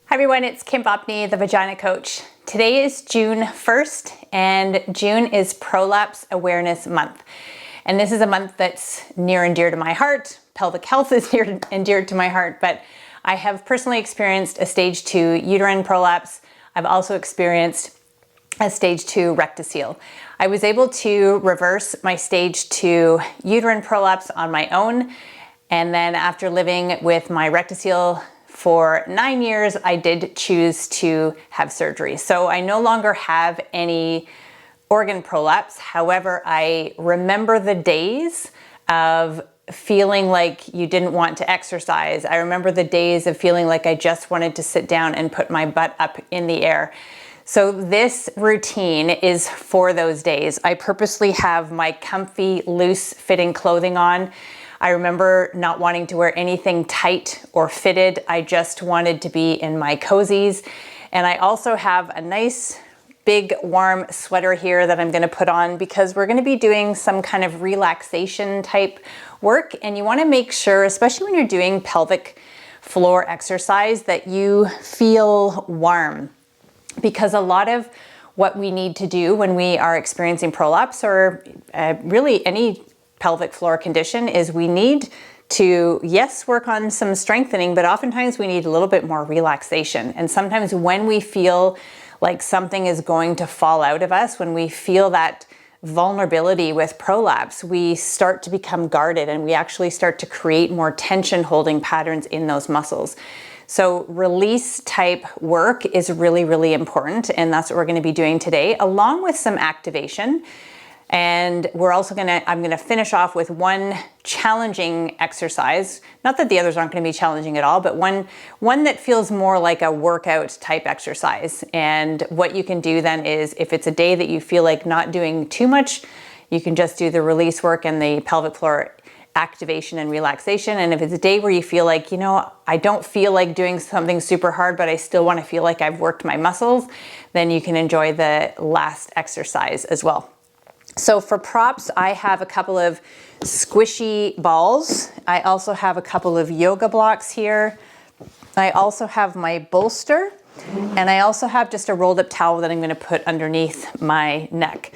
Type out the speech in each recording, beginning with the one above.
Hi everyone, it's Kim Bopney, the Vagina Coach. Today is June 1st and June is Prolapse Awareness Month. And this is a month that's near and dear to my heart. Pelvic health is near and dear to my heart, but I have personally experienced a stage 2 uterine prolapse. I've also experienced a stage 2 rectocele. I was able to reverse my stage 2 uterine prolapse on my own. And then after living with my rectocele for 9 years, I did choose to have surgery. So I no longer have any organ prolapse. However, I remember the days of feeling like you didn't want to exercise. I remember the days of feeling like I just wanted to sit down and put my butt up in the air. So this routine is for those days. I purposely have my comfy, loose fitting clothing on. I remember not wanting to wear anything tight or fitted. I just wanted to be in my cozies. And I also have a nice big warm sweater here that I'm gonna put on because we're gonna be doing some kind of relaxation type work. And you wanna make sure, especially when you're doing pelvic floor exercise, that you feel warm. Because a lot of what we need to do when we are experiencing prolapse or really any pelvic floor condition is we need to, yes, work on some strengthening, but oftentimes we need a little bit more relaxation. And sometimes when we feel like something is going to fall out of us, when we feel that vulnerability with prolapse, we start to become guarded and we actually start to create more tension holding patterns in those muscles. So release type work is really, really important. And that's what we're going to be doing today, along with some activation. And we're also I'm gonna finish off with one challenging exercise. Not that the others aren't gonna be challenging at all, but one that feels more like a workout type exercise. And what you can do then is, if it's a day that you feel like not doing too much, you can just do the release work and the pelvic floor activation and relaxation. And if it's a day where you feel like, you know, I don't feel like doing something super hard, but I still wanna feel like I've worked my muscles, then you can enjoy the last exercise as well. So for props, I have a couple of squishy balls. I also have a couple of yoga blocks here. I also have my bolster, and I also have just a rolled up towel that I'm going to put underneath my neck.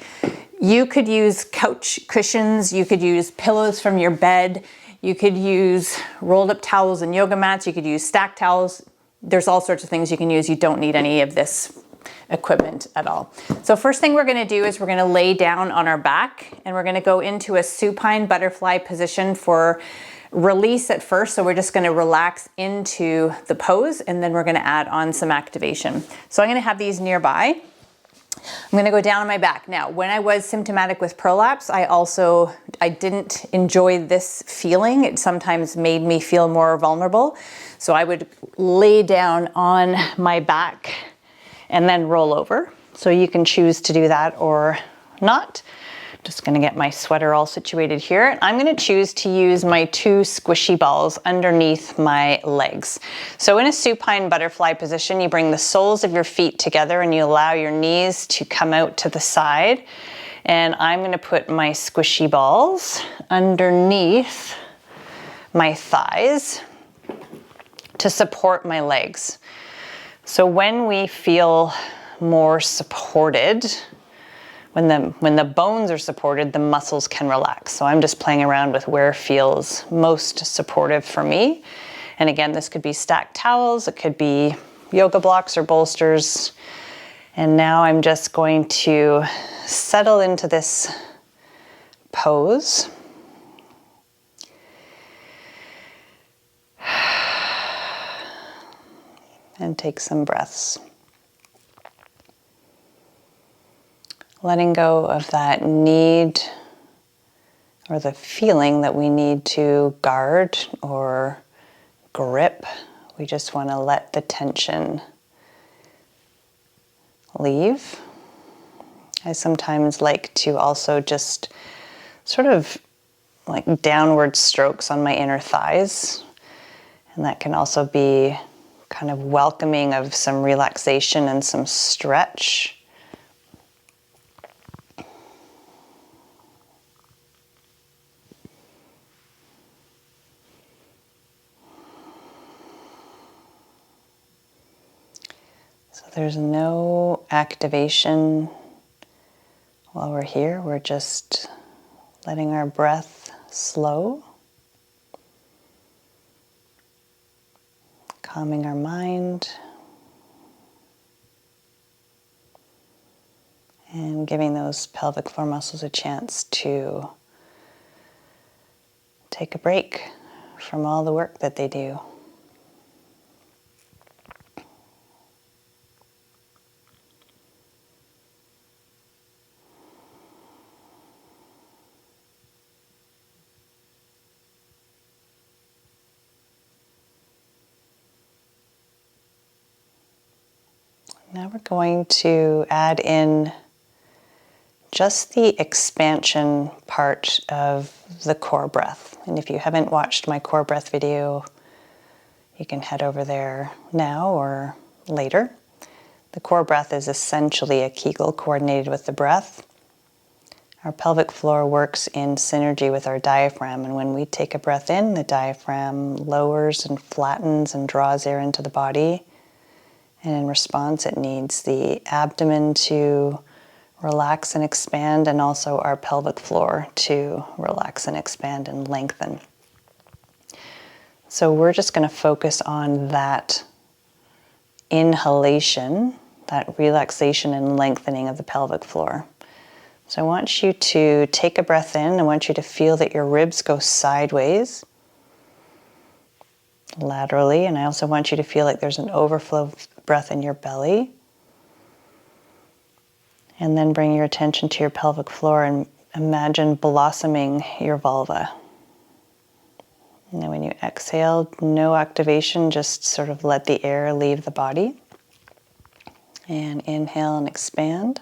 You could use couch cushions, you could use pillows from your bed, you could use rolled up towels and yoga mats, you could use stacked towels. There's all sorts of things you can use. You don't need any of this equipment at all. So first thing we're gonna do is we're gonna lay down on our back and we're gonna go into a supine butterfly position for release at first. So we're just gonna relax into the pose and then we're gonna add on some activation. So I'm gonna have these nearby. I'm gonna go down on my back. Now, when I was symptomatic with prolapse, I didn't enjoy this feeling. It sometimes made me feel more vulnerable. So I would lay down on my back and then roll over. So you can choose to do that or not. Just gonna get my sweater all situated here. I'm gonna choose to use my two squishy balls underneath my legs. So in a supine butterfly position, you bring the soles of your feet together and you allow your knees to come out to the side. And I'm gonna put my squishy balls underneath my thighs to support my legs. So when we feel more supported, when the bones are supported, the muscles can relax. So I'm just playing around with where feels most supportive for me. And again, this could be stacked towels, it could be yoga blocks or bolsters. And now I'm just going to settle into this pose. And take some breaths. Letting go of that need or the feeling that we need to guard or grip. We just want to let the tension leave. I sometimes like to also just sort of like downward strokes on my inner thighs. And that can also be kind of welcoming of some relaxation and some stretch. So there's no activation while we're here. We're just letting our breath slow, calming our mind, and giving those pelvic floor muscles a chance to take a break from all the work that they do. Now we're going to add in just the expansion part of the core breath. And if you haven't watched my core breath video, you can head over there now or later. The core breath is essentially a Kegel coordinated with the breath. Our pelvic floor works in synergy with our diaphragm, and when we take a breath in, the diaphragm lowers and flattens and draws air into the body. And in response, it needs the abdomen to relax and expand, and also our pelvic floor to relax and expand and lengthen. So we're just going to focus on that inhalation, that relaxation and lengthening of the pelvic floor. So I want you to take a breath in. I want you to feel that your ribs go sideways, laterally, and I also want you to feel like there's an overflow of breath in your belly. And then bring your attention to your pelvic floor and imagine blossoming your vulva. And then when you exhale, no activation, just sort of let the air leave the body. And inhale and expand.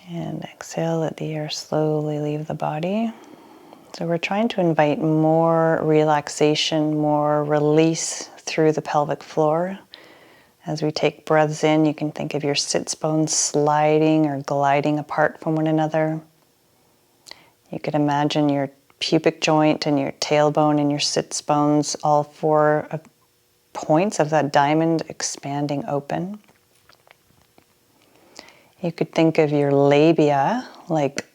And exhale, let the air slowly leave the body. So we're trying to invite more relaxation, more release through the pelvic floor. As we take breaths in, you can think of your sits bones sliding or gliding apart from one another. You could imagine your pubic joint and your tailbone and your sits bones, all four points of that diamond expanding open. You could think of your labia like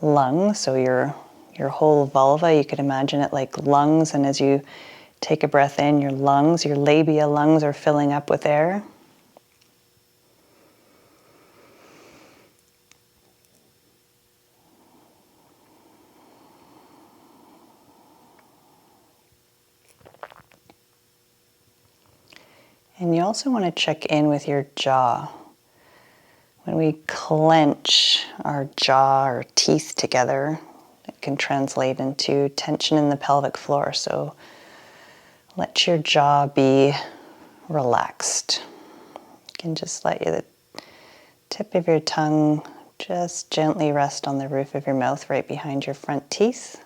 lungs, so your whole vulva, you could imagine it like lungs, and as you take a breath in, your lungs, your labia lungs are filling up with air. And you also want to check in with your jaw. When we clench our jaw or teeth together, it can translate into tension in the pelvic floor. So let your jaw be relaxed. You can just let the tip of your tongue just gently rest on the roof of your mouth right behind your front teeth.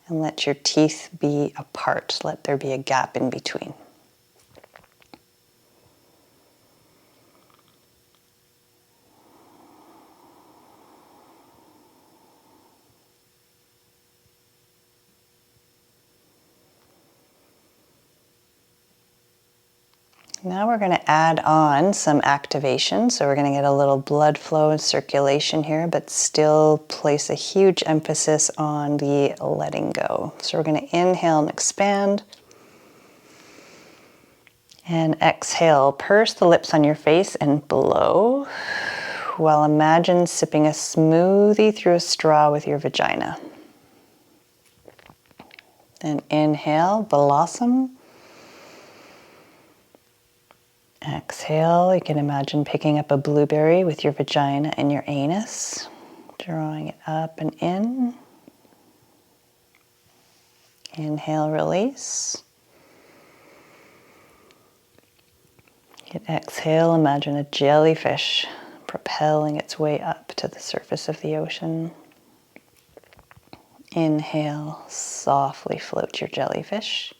And let your teeth be apart. Let there be a gap in between. Now we're going to add on some activation. So we're going to get a little blood flow and circulation here, but still place a huge emphasis on the letting go. So we're going to inhale and expand. And exhale, purse the lips on your face and blow. Well, imagine sipping a smoothie through a straw with your vagina. Then inhale, blossom. Exhale, you can imagine picking up a blueberry with your vagina and your anus, drawing it up and in. Inhale, release. Exhale, imagine a jellyfish propelling its way up to the surface of the ocean. Inhale, softly float your jellyfish.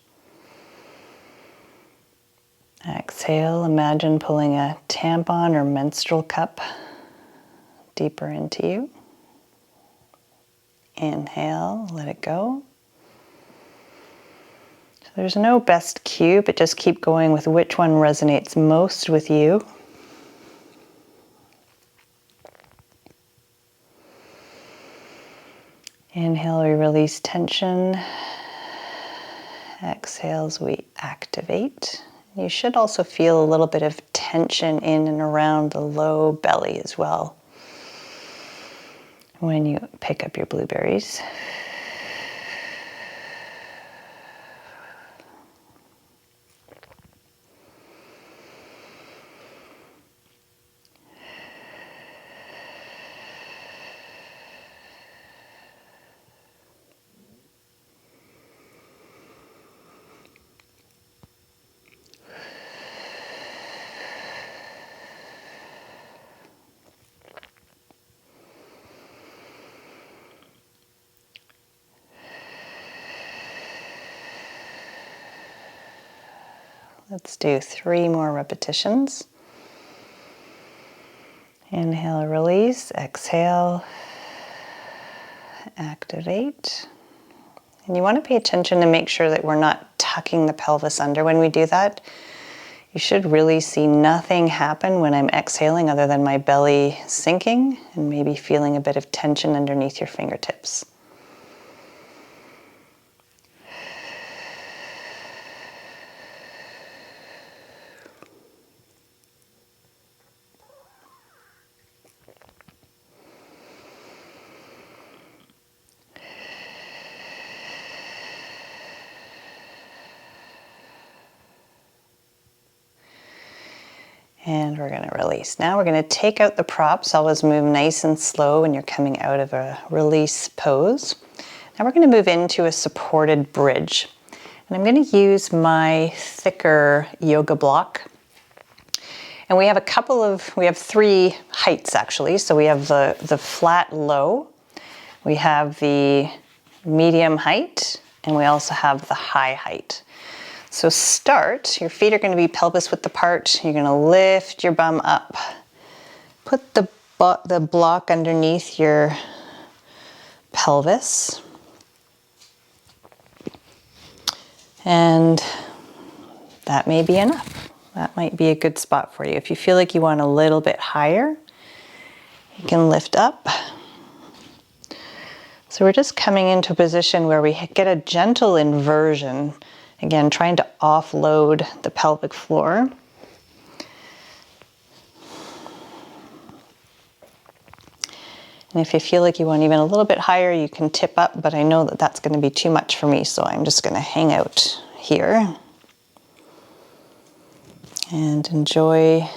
Exhale, imagine pulling a tampon or menstrual cup deeper into you. Inhale, let it go. There's no best cue, but just keep going with which one resonates most with you. Inhale, we release tension. Exhales, we activate. You should also feel a little bit of tension in and around the low belly as well when you pick up your blueberries. Let's do 3 more repetitions. Inhale, release. Exhale, activate. And you want to pay attention to make sure that we're not tucking the pelvis under when we do that. You should really see nothing happen when I'm exhaling other than my belly sinking and maybe feeling a bit of tension underneath your fingertips. And we're going to release. Now we're going to take out the props. Always move nice and slow when you're coming out of a release pose. Now we're going to move into a supported bridge. And I'm going to use my thicker yoga block. And we have we have 3 heights actually. So we have the flat low, we have the medium height, and we also have the high height. So start, your feet are going to be pelvis width apart. You're going to lift your bum up. Put the block underneath your pelvis. And that may be enough. That might be a good spot for you. If you feel like you want a little bit higher, you can lift up. So we're just coming into a position where we get a gentle inversion. Again, trying to offload the pelvic floor. And if you feel like you want even a little bit higher, you can tip up, but I know that that's going to be too much for me, so I'm just going to hang out here and enjoy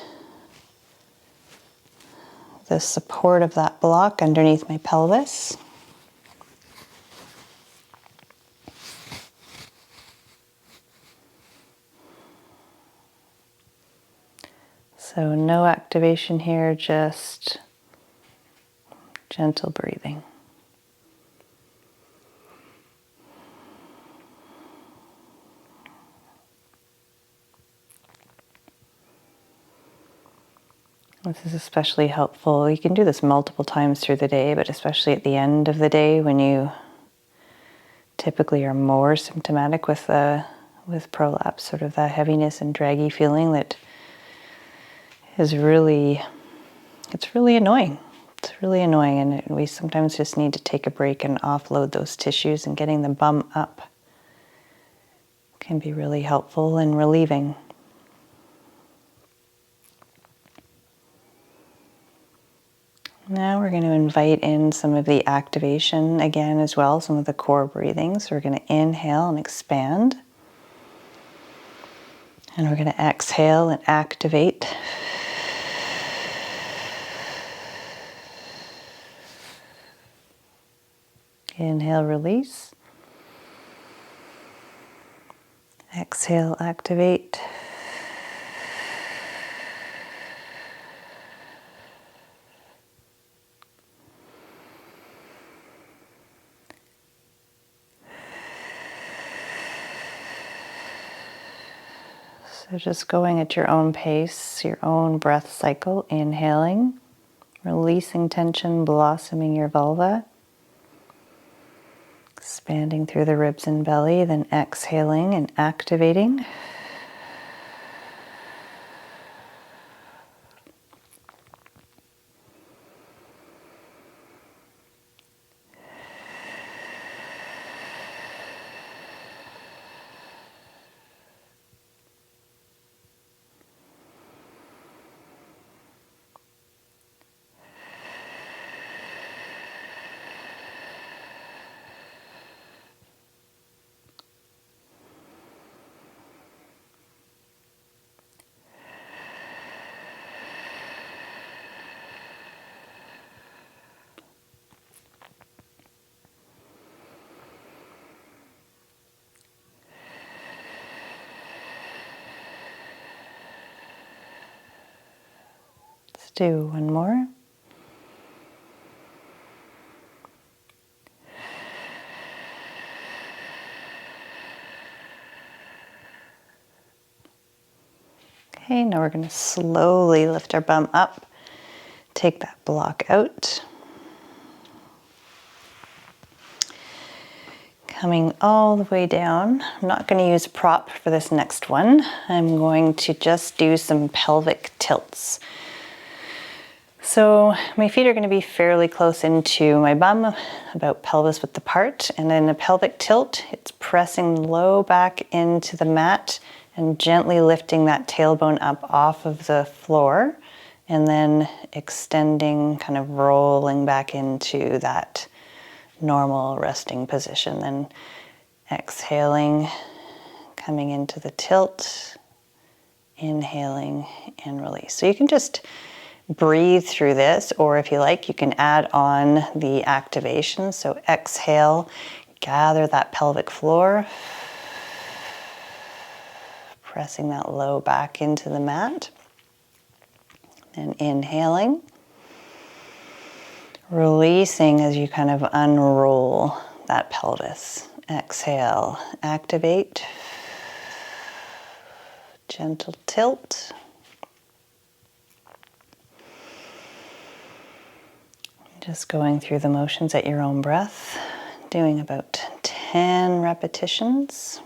the support of that block underneath my pelvis. So no activation here, just gentle breathing. This is especially helpful. You can do this multiple times through the day, but especially at the end of the day when you typically are more symptomatic with prolapse, sort of that heaviness and draggy feeling that is really annoying. It's really annoying, and we sometimes just need to take a break and offload those tissues, and getting the bum up can be really helpful and relieving. Now we're going to invite in some of the activation again as well, some of the core breathing. So we're going to inhale and expand. And we're going to exhale and activate. Inhale, release. Exhale, activate. So just going at your own pace, your own breath cycle, inhaling, releasing tension, blossoming your vulva. Expanding through the ribs and belly, then exhaling and activating. Let's do one more. Okay, now we're going to slowly lift our bum up, take that block out. Coming all the way down. I'm not going to use a prop for this next one. I'm going to just do some pelvic tilts. So my feet are going to be fairly close into my bum, about pelvis width apart, and in a pelvic tilt, it's pressing low back into the mat and gently lifting that tailbone up off of the floor, and then extending, kind of rolling back into that normal resting position. Then exhaling, coming into the tilt, inhaling and release. So you can just breathe through this, or if you like, you can add on the activation. So exhale, gather that pelvic floor, pressing that low back into the mat. Then inhaling, releasing as you kind of unroll that pelvis. Exhale, activate, gentle tilt. Just going through the motions at your own breath, doing about 10 repetitions.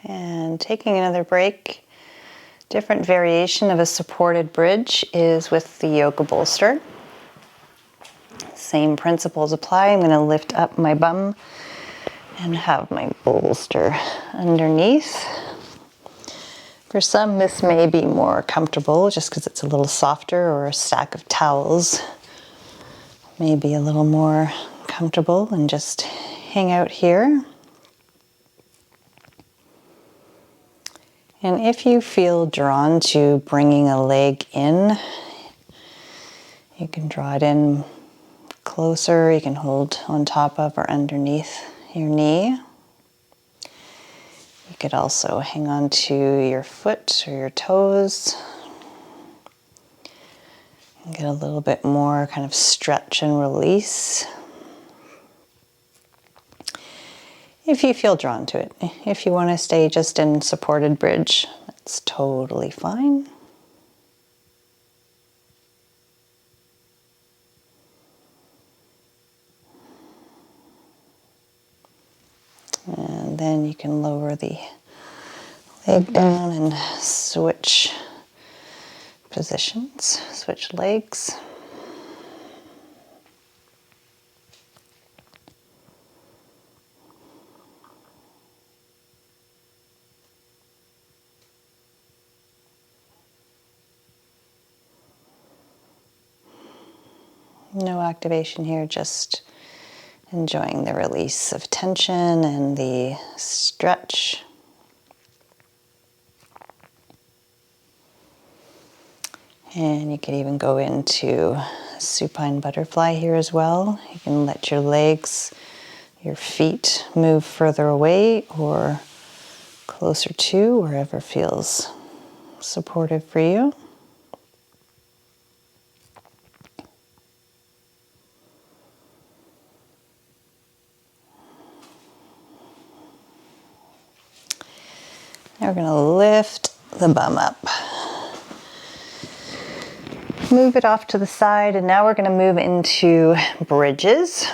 And taking another break. Different variation of a supported bridge is with the yoga bolster. Same principles apply. I'm going to lift up my bum and have my bolster underneath. For some, this may be more comfortable just because it's a little softer, or a stack of towels may be a little more comfortable and just hang out here. And if you feel drawn to bringing a leg in, you can draw it in closer. You can hold on top of or underneath your knee. You could also hang on to your foot or your toes and get a little bit more kind of stretch and release. If you feel drawn to it. If you want to stay just in supported bridge, that's totally fine. And then you can lower the leg down and switch positions, switch legs. No activation here, just enjoying the release of tension and the stretch. And you can even go into supine butterfly here as well. You can let your legs, your feet move further away or closer to wherever feels supportive for you. Now we're going to lift the bum up. Move it off to the side, and now we're going to move into bridges.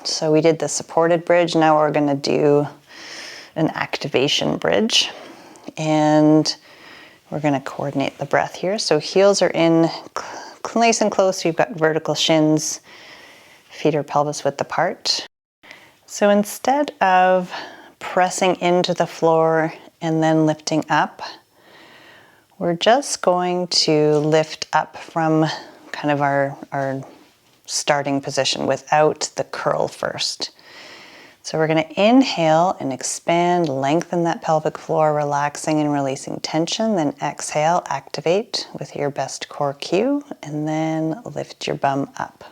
So we did the supported bridge, now we're going to do an activation bridge. And we're going to coordinate the breath here. So heels are in nice and close, we've got vertical shins, feet are pelvis width apart. So instead of pressing into the floor and then lifting up, we're just going to lift up from kind of our starting position without the curl first. So we're going to inhale and expand, lengthen that pelvic floor, relaxing and releasing tension. Then exhale, activate with your best core cue, and then lift your bum up.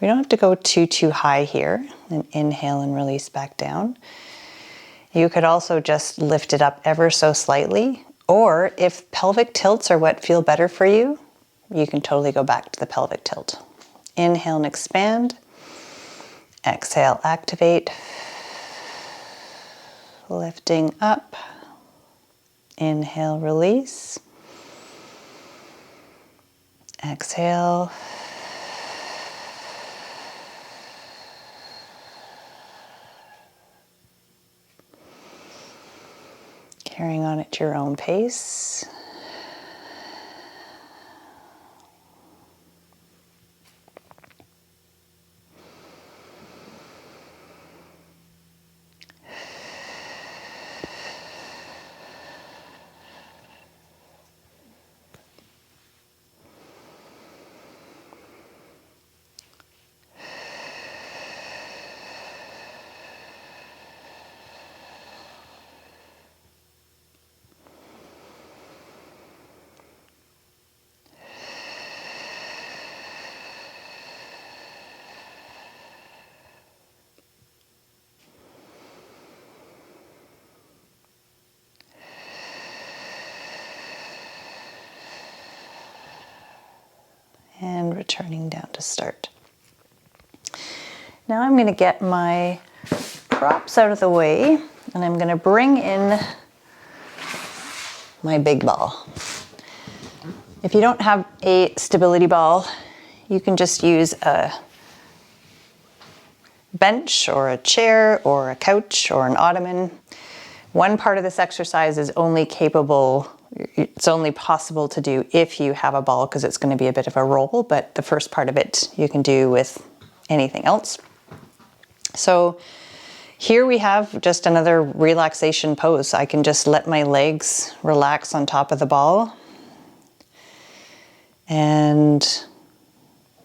We don't have to go too high here. And inhale and release back down. You could also just lift it up ever so slightly, or if pelvic tilts are what feel better for you, you can totally go back to the pelvic tilt. Inhale and expand. Exhale, activate. Lifting up. Inhale, release. Exhale. Carrying on at your own pace. And returning down to start. Now I'm going to get my props out of the way, and I'm going to bring in my big ball. If you don't have a stability ball, you can just use a bench or a chair or a couch or an ottoman. One part of this exercise is it's only possible to do if you have a ball, because it's going to be a bit of a roll, but the first part of it you can do with anything else. So here we have just another relaxation pose. I can just let my legs relax on top of the ball and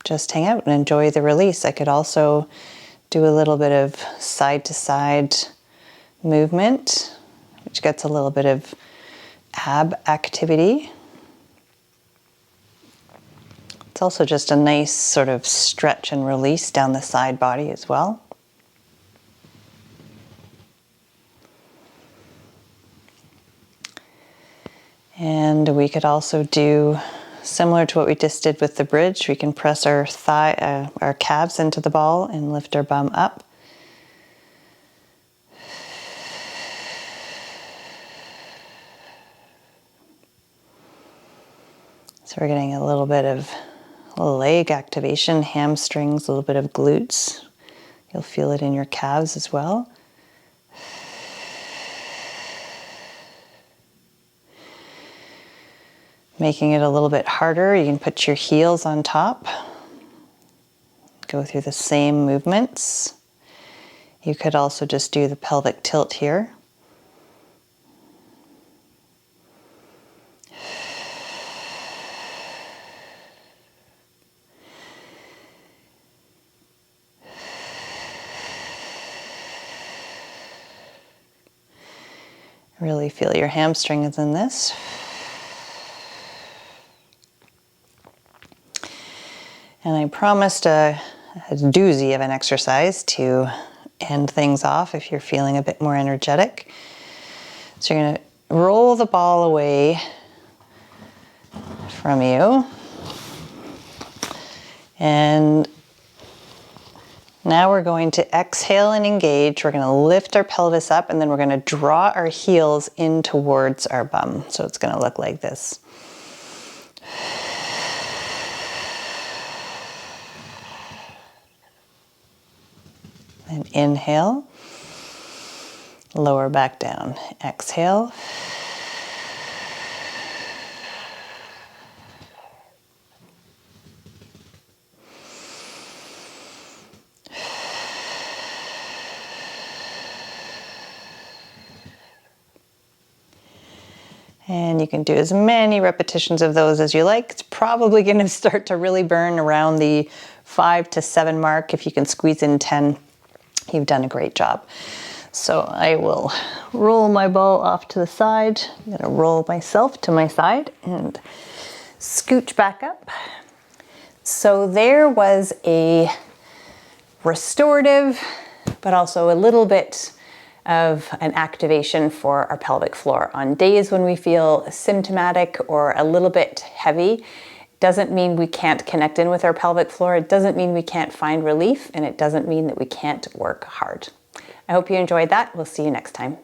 just hang out and enjoy the release. I could also do a little bit of side to side movement, which gets a little bit of ab activity. It's also just a nice sort of stretch and release down the side body as well. And we could also do similar to what we just did with the bridge. We can press our our calves into the ball and lift our bum up. So we're getting a little bit of leg activation, hamstrings, a little bit of glutes. You'll feel it in your calves as well. Making it a little bit harder, you can put your heels on top. Go through the same movements. You could also just do the pelvic tilt here. Really feel your hamstrings in this. And I promised a doozy of an exercise to end things off if you're feeling a bit more energetic. So you're going to roll the ball away from you. And now we're going to exhale and engage. We're going to lift our pelvis up, and then we're going to draw our heels in towards our bum. So it's going to look like this. And inhale, lower back down. Exhale. And you can do as many repetitions of those as you like. It's probably going to start to really burn around the 5 to 7 mark. If you can squeeze in 10, you've done a great job. So I will roll my ball off to the side. I'm going to roll myself to my side and scooch back up. So there was a restorative, but also a little bit of an activation for our pelvic floor. On days when we feel symptomatic or a little bit heavy, doesn't mean we can't connect in with our pelvic floor. It doesn't mean we can't find relief, and it doesn't mean that we can't work hard. I hope you enjoyed that. We'll see you next time.